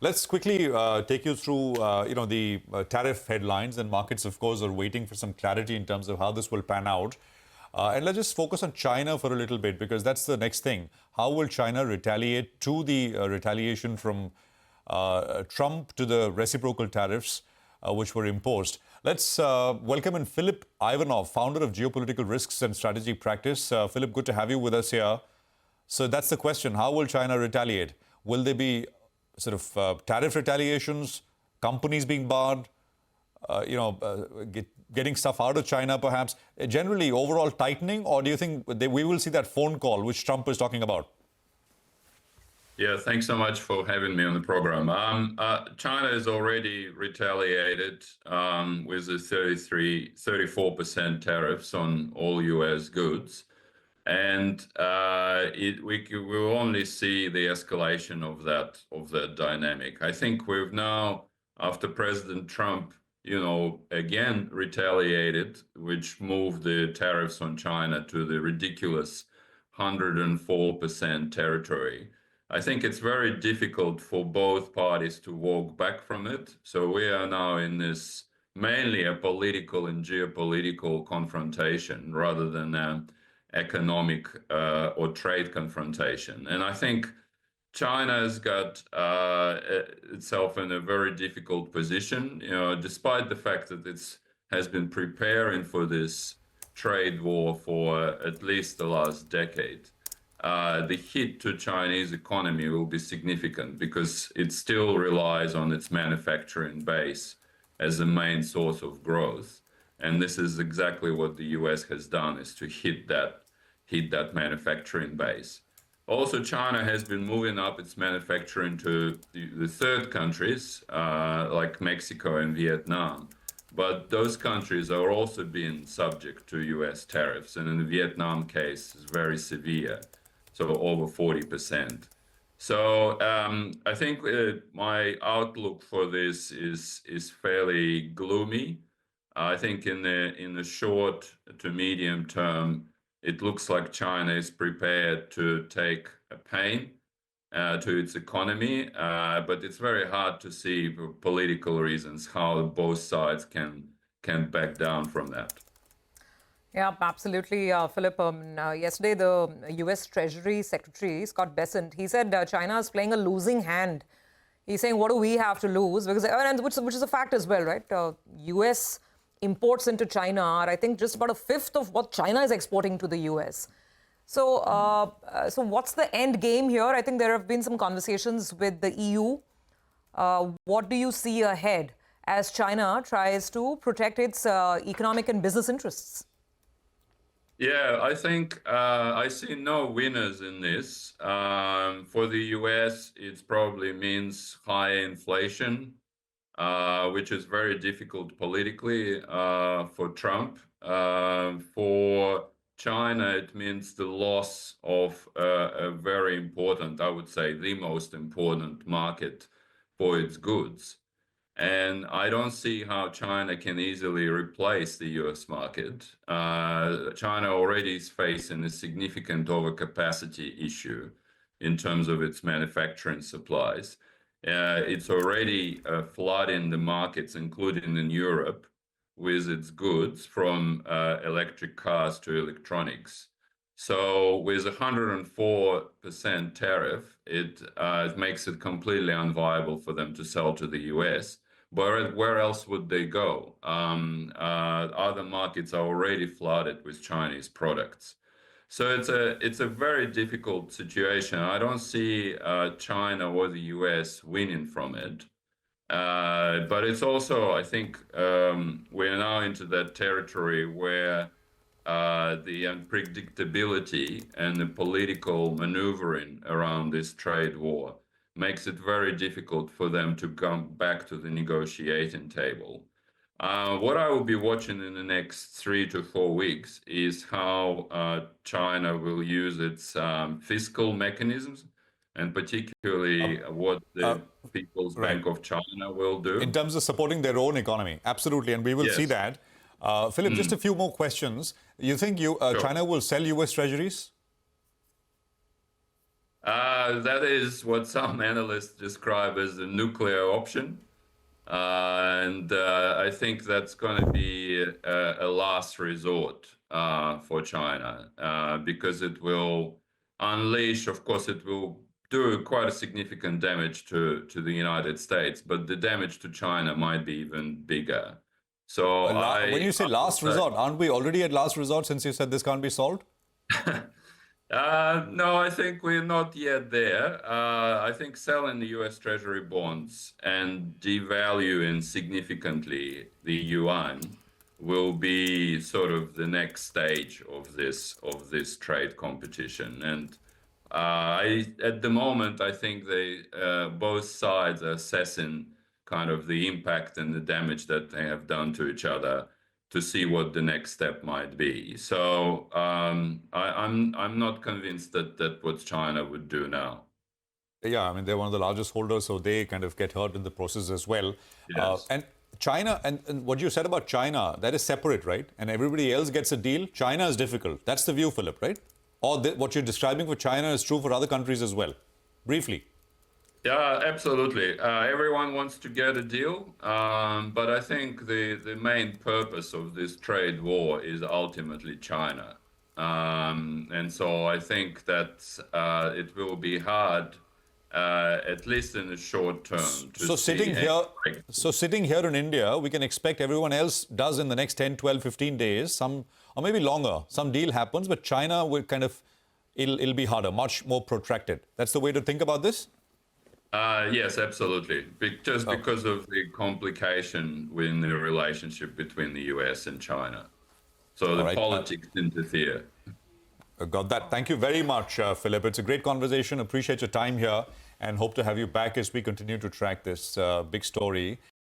Let's quickly take you through, the tariff headlines, and markets, of course, are waiting for some clarity in terms of how this will pan out. And let's just focus on China for a little bit, because that's the next thing. How will China retaliate to the retaliation from Trump to the reciprocal tariffs which were imposed? Let's welcome in Philipp Ivanov, founder of Geopolitical Risks and Strategy Practice. Philipp, good to have you with us here. So that's the question. How will China retaliate? Will there be sort of tariff retaliations, companies being barred, getting stuff out of China perhaps, generally overall tightening, or do you think we will see that phone call which Trump is talking about? Yeah, thanks so much for having me on the program. China has already retaliated with the 34% tariffs on all U.S. goods. And we will only see the escalation of that dynamic. I think we've now, after President Trump, again retaliated, which moved the tariffs on China to the ridiculous 104% territory. I think it's very difficult for both parties to walk back from it. So we are now in this mainly a political and geopolitical confrontation rather than economic or trade confrontation. And I think China has got itself in a very difficult position, despite the fact that it has been preparing for this trade war for at least the last decade. The hit to Chinese economy will be significant because it still relies on its manufacturing base as the main source of growth. And this is exactly what the US has done, is to hit that manufacturing base. Also, China has been moving up its manufacturing to the third countries, like Mexico and Vietnam. But those countries are also being subject to US tariffs. And in the Vietnam case, it's very severe, so over 40%. So I think my outlook for this is fairly gloomy. I think in the short to medium term, it looks like China is prepared to take a pain to its economy, but it's very hard to see, for political reasons, how both sides can back down from that. Yeah, absolutely, Philip. Yesterday, the U.S. Treasury Secretary, Scott Bessent, he said China is playing a losing hand. He's saying, what do we have to lose? Because, which is a fact as well, right? U.S. imports into China are, I think, just about a fifth of what China is exporting to the U.S. So, so what's the end game here? I think there have been some conversations with the EU. What do you see ahead as China tries to protect its economic and business interests? Yeah, I think I see no winners in this. For the US, it probably means high inflation, which is very difficult politically for Trump. For China, it means the loss of a very important, I would say, the most important market for its goods. And I don't see how China can easily replace the US market. China already is facing a significant overcapacity issue in terms of its manufacturing supplies. It's already flooding the markets, including in Europe, with its goods, from electric cars to electronics. So with a 104% tariff, it makes it completely unviable for them to sell to the US. But where else would they go? Other markets are already flooded with Chinese products. So it's a very difficult situation. I don't see China or the US winning from it. But it's also, I think, we're now into that territory where the unpredictability and the political maneuvering around this trade war makes it very difficult for them to come back to the negotiating table. What I will be watching in the next 3 to 4 weeks is how China will use its fiscal mechanisms, and particularly what the People's Bank of China will do. In terms of supporting their own economy, absolutely, and we will see that. Philip, just a few more questions. You think China will sell U.S. Treasuries? That is what some analysts describe as the nuclear option. And I think that's going to be a last resort for China because it will unleash, of course, it will do quite a significant damage to the United States, but the damage to China might be even bigger. So When you say last resort, aren't we already at last resort since you said this can't be solved? No, I think we're not yet there. I think selling the U.S. Treasury bonds and devaluing significantly the yuan will be sort of the next stage of this trade competition. And at the moment, I think both sides are assessing kind of the impact and the damage that they have done to each other to see what the next step might be. So I'm not convinced that what China would do now. Yeah, I mean, they're one of the largest holders, so they kind of get hurt in the process as well. Yes. And China, and what you said about China, that is separate, right? And everybody else gets a deal. China is difficult. That's the view, Philip, right? Or what you're describing for China is true for other countries as well. Briefly. Yeah, absolutely. Everyone wants to get a deal, but I think the main purpose of this trade war is ultimately China. And so I think that it will be hard, at least in the short term, to sitting here in India, we can expect everyone else does in the next 10, 12, 15 days, some, or maybe longer, some deal happens, but China will kind of, it'll be harder, much more protracted. That's the way to think about this? Yes, absolutely. Because of the complication in the relationship between the US and China. So the politics interfere. Got that. Thank you very much, Philip. It's a great conversation. Appreciate your time here and hope to have you back as we continue to track this big story.